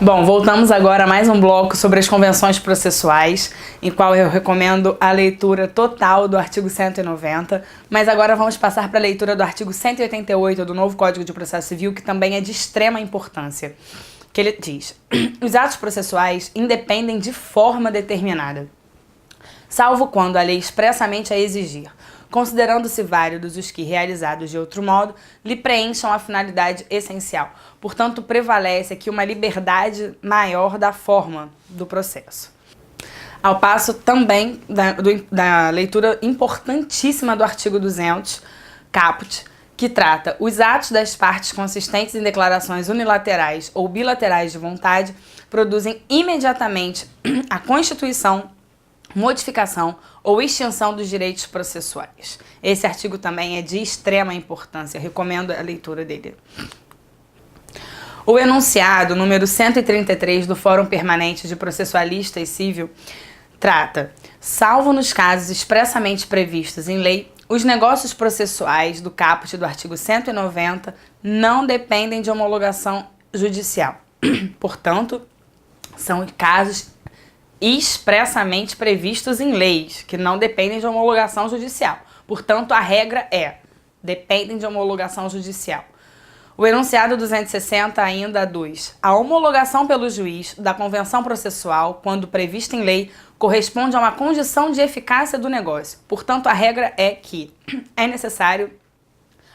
Bom, voltamos agora a mais um bloco sobre as convenções processuais, em qual eu recomendo a leitura total do artigo 190, mas agora vamos passar para a leitura do artigo 188 do novo Código de Processo Civil, que também é de extrema importância, que ele diz: os atos processuais independem de forma determinada, salvo quando a lei expressamente a exigir, considerando-se válidos os que, realizados de outro modo, lhe preencham a finalidade essencial. Portanto, prevalece aqui uma liberdade maior da forma do processo. Ao passo também da leitura importantíssima do artigo 200, caput, que trata os atos das partes consistentes em declarações unilaterais ou bilaterais de vontade, produzem imediatamente a constituição, modificação ou extinção dos direitos processuais. Esse artigo também é de extrema importância, recomendo a leitura dele. O enunciado número 133 do Fórum Permanente de Processualistas Civil trata: salvo nos casos expressamente previstos em lei, os negócios processuais do caput do artigo 190 não dependem de homologação judicial. Portanto, são casos expressamente previstos em leis, que não dependem de homologação judicial. Portanto, a regra é: dependem de homologação judicial. O enunciado 260 ainda aduz: a homologação pelo juiz da convenção processual, quando prevista em lei, corresponde a uma condição de eficácia do negócio. Portanto, a regra é que é necessário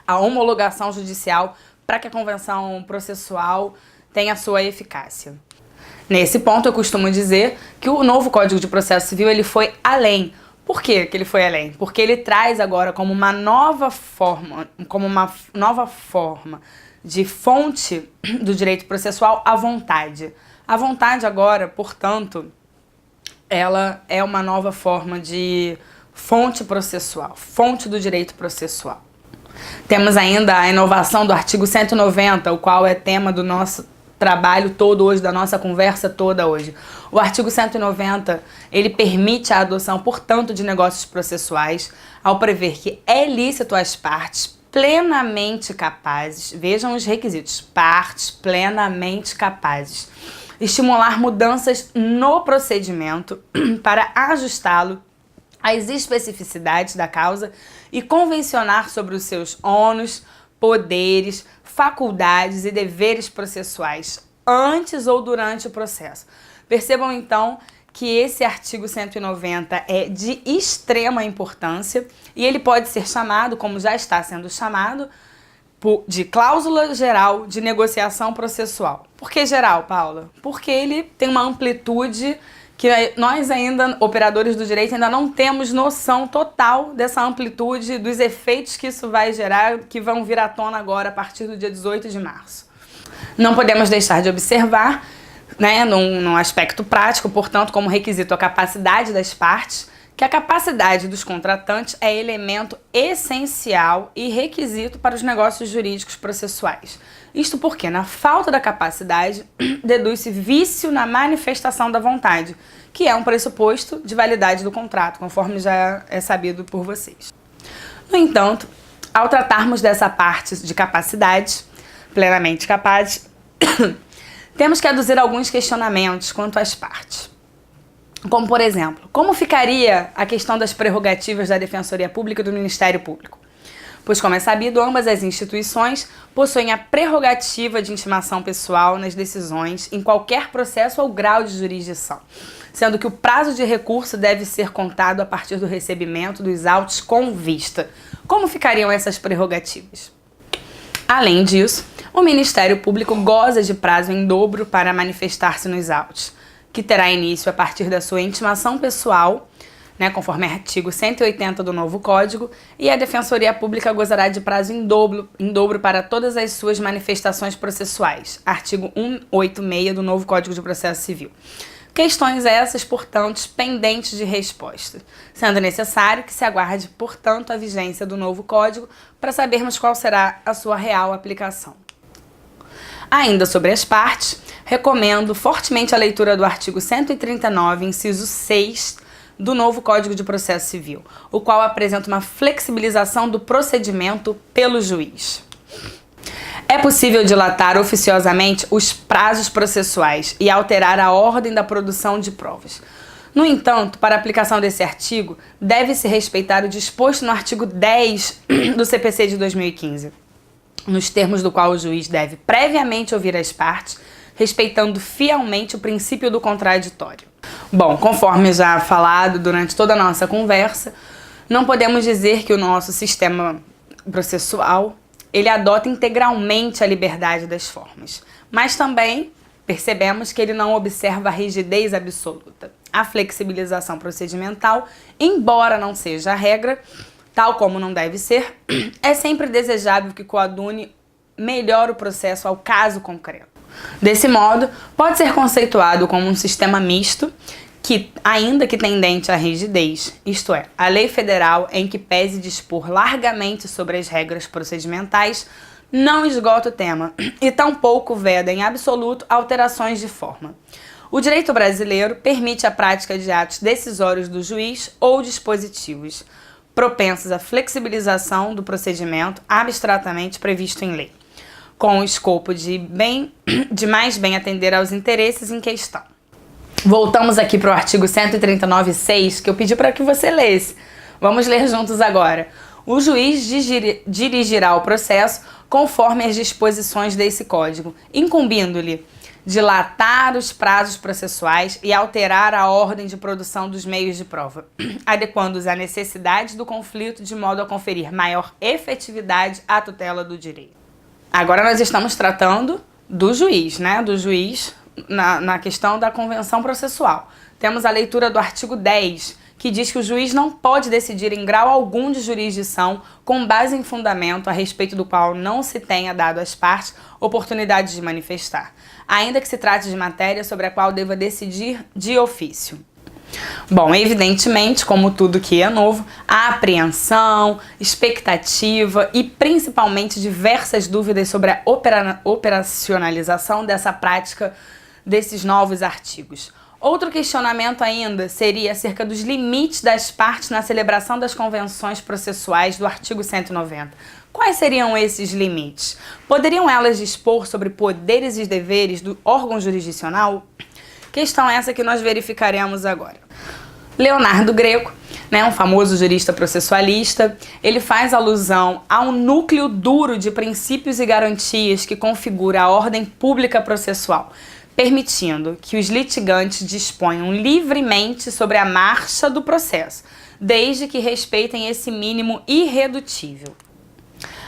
a homologação judicial para que a convenção processual tenha sua eficácia. Nesse ponto, eu costumo dizer que o novo Código de Processo Civil ele foi além. Por que ele foi além? Porque ele traz agora como uma nova forma de fonte do direito processual a vontade. A vontade agora, portanto, ela é uma nova forma de fonte processual, fonte do direito processual. Temos ainda a inovação do artigo 190, o qual é tema do nosso trabalho todo hoje, da nossa conversa toda hoje. O artigo 190, ele permite a adoção, portanto, de negócios processuais, ao prever que é lícito às partes plenamente capazes, vejam os requisitos, partes plenamente capazes, estimular mudanças no procedimento para ajustá-lo às especificidades da causa e convencionar sobre os seus ônus, poderes, faculdades e deveres processuais antes ou durante o processo. Percebam então que esse artigo 190 é de extrema importância e ele pode ser chamado, como já está sendo chamado, de cláusula geral de negociação processual. Por que geral, Paula? Porque ele tem uma amplitude que nós ainda, operadores do direito, ainda não temos noção total dessa amplitude, dos efeitos que isso vai gerar, que vão vir à tona agora a partir do dia 18 de março. Não podemos deixar de observar, num aspecto prático, portanto, como requisito a capacidade das partes, que a capacidade dos contratantes é elemento essencial e requisito para os negócios jurídicos processuais. Isto porque, na falta da capacidade, deduz-se vício na manifestação da vontade, que é um pressuposto de validade do contrato, conforme já é sabido por vocês. No entanto, ao tratarmos dessa parte de capacidade, plenamente capazes, temos que aduzir alguns questionamentos quanto às partes. Como, por exemplo, como ficaria a questão das prerrogativas da Defensoria Pública e do Ministério Público? Pois, como é sabido, ambas as instituições possuem a prerrogativa de intimação pessoal nas decisões em qualquer processo ou grau de jurisdição, sendo que o prazo de recurso deve ser contado a partir do recebimento dos autos com vista. Como ficariam essas prerrogativas? Além disso, o Ministério Público goza de prazo em dobro para manifestar-se nos autos, que terá início a partir da sua intimação pessoal, conforme artigo 180 do novo Código, e a Defensoria Pública gozará de prazo em dobro para todas as suas manifestações processuais, artigo 186 do novo Código de Processo Civil. Questões essas, portanto, pendentes de resposta, sendo necessário que se aguarde, portanto, a vigência do novo Código para sabermos qual será a sua real aplicação. Ainda sobre as partes, recomendo fortemente a leitura do artigo 139, inciso 6, do novo Código de Processo Civil, o qual apresenta uma flexibilização do procedimento pelo juiz. É possível dilatar oficiosamente os prazos processuais e alterar a ordem da produção de provas. No entanto, para a aplicação desse artigo, deve-se respeitar o disposto no artigo 10 do CPC de 2015, nos termos do qual o juiz deve previamente ouvir as partes, respeitando fielmente o princípio do contraditório. Bom, conforme já falado durante toda a nossa conversa, não podemos dizer que o nosso sistema processual ele adota integralmente a liberdade das formas, mas também percebemos que ele não observa a rigidez absoluta. A flexibilização procedimental, embora não seja a regra, tal como não deve ser, é sempre desejável que coadune melhor o processo ao caso concreto. Desse modo, pode ser conceituado como um sistema misto, que, ainda que tendente à rigidez, isto é, a lei federal em que pese dispor largamente sobre as regras procedimentais, não esgota o tema e tampouco veda em absoluto alterações de forma. O direito brasileiro permite a prática de atos decisórios do juiz ou dispositivos, propensos à flexibilização do procedimento abstratamente previsto em lei, com o escopo de mais bem atender aos interesses em questão. Voltamos aqui para o artigo 139.6, que eu pedi para que você lesse. Vamos ler juntos agora. O juiz dirigirá o processo conforme as disposições desse Código, incumbindo-lhe dilatar os prazos processuais e alterar a ordem de produção dos meios de prova, adequando-os à necessidade do conflito de modo a conferir maior efetividade à tutela do direito. Agora nós estamos tratando do juiz, né? Do juiz na questão da convenção processual. Temos a leitura do artigo 10, que diz que o juiz não pode decidir em grau algum de jurisdição com base em fundamento a respeito do qual não se tenha dado às partes oportunidade de manifestar, ainda que se trate de matéria sobre a qual deva decidir de ofício. Bom, evidentemente, como tudo que é novo, há apreensão, expectativa e principalmente diversas dúvidas sobre a operacionalização dessa prática desses novos artigos. Outro questionamento ainda seria acerca dos limites das partes na celebração das convenções processuais do artigo 190. Quais seriam esses limites? Poderiam elas dispor sobre poderes e deveres do órgão jurisdicional? Questão essa que nós verificaremos agora. Leonardo Greco, um famoso jurista processualista, ele faz alusão a um núcleo duro de princípios e garantias que configura a ordem pública processual, permitindo que os litigantes disponham livremente sobre a marcha do processo, desde que respeitem esse mínimo irredutível.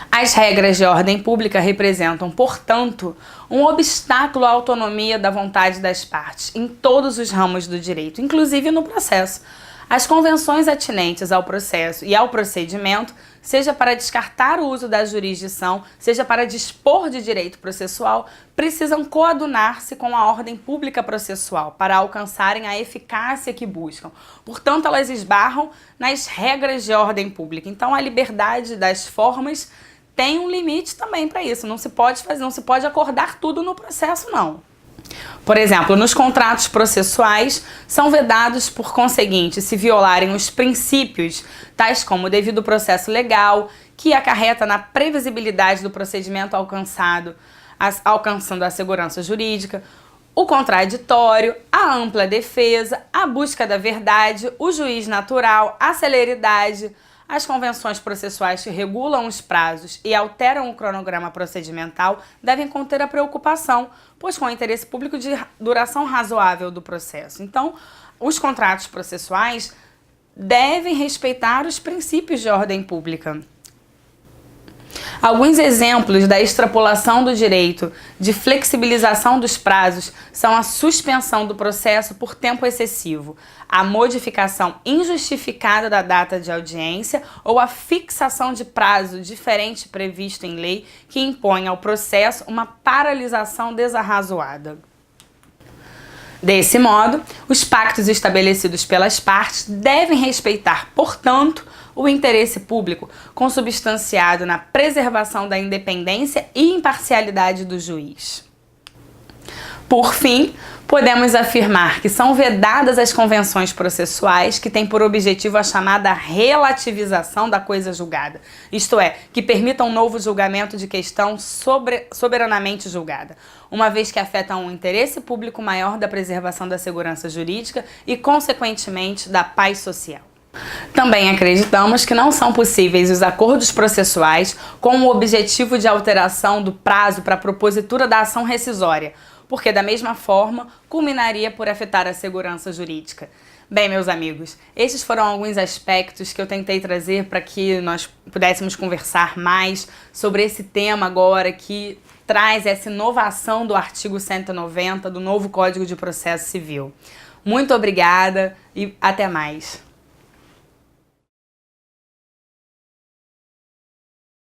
As regras de ordem pública representam, portanto, um obstáculo à autonomia da vontade das partes em todos os ramos do direito, inclusive no processo. As convenções atinentes ao processo e ao procedimento, seja para descartar o uso da jurisdição, seja para dispor de direito processual, precisam coadunar-se com a ordem pública processual para alcançarem a eficácia que buscam. Portanto, elas esbarram nas regras de ordem pública. Então, a liberdade das formas tem um limite também para isso. Não se pode acordar tudo no processo, não. Por exemplo, nos contratos processuais, são vedados, por conseguinte, se violarem os princípios, tais como o devido processo legal, que acarreta na previsibilidade do procedimento alcançando a segurança jurídica, o contraditório, a ampla defesa, a busca da verdade, o juiz natural, a celeridade. As convenções processuais que regulam os prazos e alteram o cronograma procedimental devem conter a preocupação, pois com o interesse público de duração razoável do processo. Então, os contratos processuais devem respeitar os princípios de ordem pública. Alguns exemplos da extrapolação do direito de flexibilização dos prazos são a suspensão do processo por tempo excessivo, a modificação injustificada da data de audiência ou a fixação de prazo diferente previsto em lei que impõe ao processo uma paralisação desarrazoada. Desse modo, os pactos estabelecidos pelas partes devem respeitar, portanto, o interesse público, consubstanciado na preservação da independência e imparcialidade do juiz. Por fim, podemos afirmar que são vedadas as convenções processuais que têm por objetivo a chamada relativização da coisa julgada, isto é, que permitam um novo julgamento de questão soberanamente julgada, uma vez que afetam um interesse público maior da preservação da segurança jurídica e, consequentemente, da paz social. Também acreditamos que não são possíveis os acordos processuais com o objetivo de alteração do prazo para a propositura da ação rescisória, porque, da mesma forma, culminaria por afetar a segurança jurídica. Bem, meus amigos, estes foram alguns aspectos que eu tentei trazer para que nós pudéssemos conversar mais sobre esse tema agora que traz essa inovação do artigo 190 do novo Código de Processo Civil. Muito obrigada e até mais!